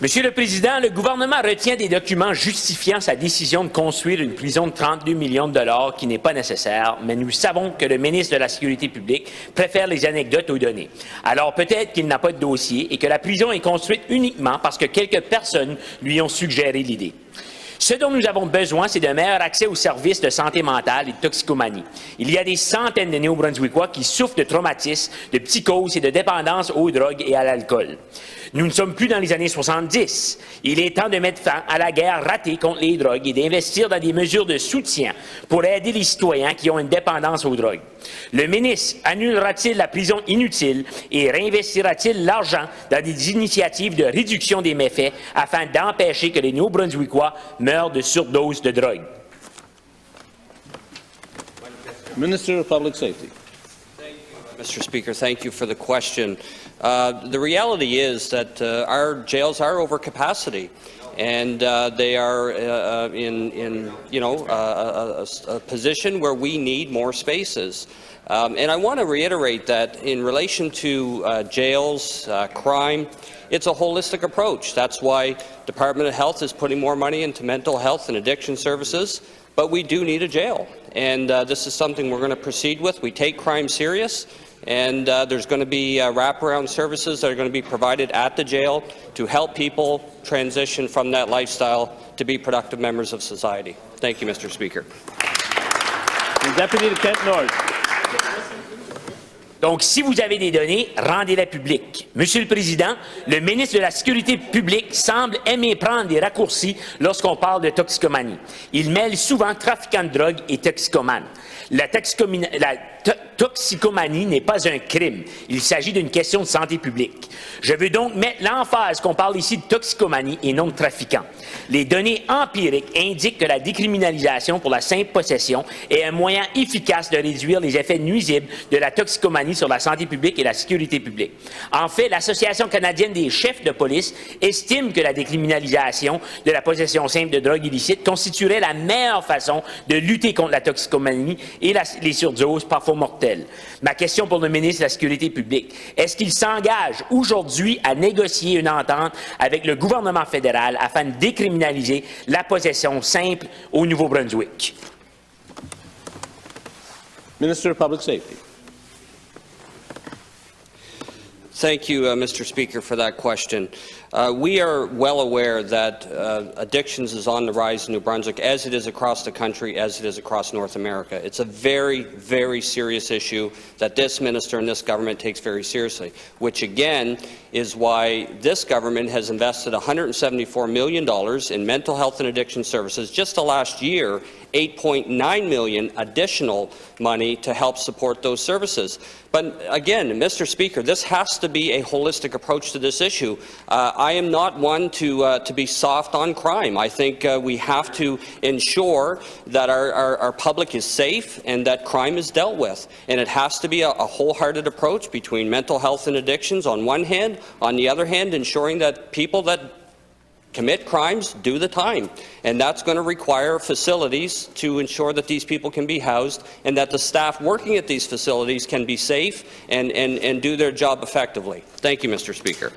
Monsieur le Président, le gouvernement retient des documents justifiant sa décision de construire une prison de 32 millions de dollars qui n'est pas nécessaire, mais nous savons que le ministre de la Sécurité publique préfère les anecdotes aux données. Alors peut-être qu'il n'a pas de dossier et que la prison est construite uniquement parce que quelques personnes lui ont suggéré l'idée. Ce dont nous avons besoin, c'est d'un meilleur accès aux services de santé mentale et de toxicomanie. Il y a des centaines de Néo-Brunswickois qui souffrent de traumatismes, de psychose et de dépendance aux drogues et à l'alcool. Nous ne sommes plus dans les années 70. Il est temps de mettre fin à la guerre ratée contre les drogues et d'investir dans des mesures de soutien pour aider les citoyens qui ont une dépendance aux drogues. Le ministre annulera-t-il la prison inutile et réinvestira-t-il l'argent dans des initiatives de réduction des méfaits afin d'empêcher que les Néo-Brunswickois meurent de surdose de drogue? Minister of Public Safety. Mr. Speaker, thank you for the question. The reality is that our jails are over capacity, and they are in a position where we need more spaces. And I want to reiterate that in relation to jails, crime, it's a holistic approach. That's why Department of Health is putting more money into mental health and addiction services, but we do need a jail. And this is something we're going to proceed with. We take crime serious, and there's going to be wraparound services that are going to be provided at the jail to help people transition from that lifestyle to be productive members of society. Thank you, Mr. Speaker. The Deputy to Kent North. Donc, si vous avez des données, rendez-les publiques. Monsieur le Président, le ministre de la Sécurité publique semble aimer prendre des raccourcis lorsqu'on parle de toxicomanie. Il mêle souvent trafiquants de drogue et toxicomanes. La toxicomanie n'est pas un crime. Il s'agit d'une question de santé publique. Je veux donc mettre l'emphase qu'on parle ici de toxicomanie et non de trafiquants. Les données empiriques indiquent que la décriminalisation pour la simple possession est un moyen efficace de réduire les effets nuisibles de la toxicomanie sur la santé publique et la sécurité publique. En fait, l'Association canadienne des chefs de police estime que la décriminalisation de la possession simple de drogue illicite constituerait la meilleure façon de lutter contre la toxicomanie et les surdoses parfois mortelles. Ma question pour le ministre de la Sécurité publique, est-ce qu'il s'engage aujourd'hui à négocier une entente avec le gouvernement fédéral afin de décriminaliser la possession simple au Nouveau-Brunswick? Minister of Public Safety. Thank you, Mr. Speaker, for that question. We are well aware that addictions is on the rise in New Brunswick, as it is across the country, as it is across North America. It's a very, very serious issue that this minister and this government takes very seriously, which again is why this government has invested $174 million in mental health and addiction services. Just the last year, $8.9 million additional money to help support those services. But again, Mr. Speaker, this has to be a holistic approach to this issue. I am not one to be soft on crime. I think we have to ensure that our public is safe and that crime is dealt with. And it has to be a wholehearted approach between mental health and addictions on one hand, on the other hand, ensuring that people that commit crimes do the time. And that's going to require facilities to ensure that these people can be housed and that the staff working at these facilities can be safe and do their job effectively. Thank you, Mr. Speaker.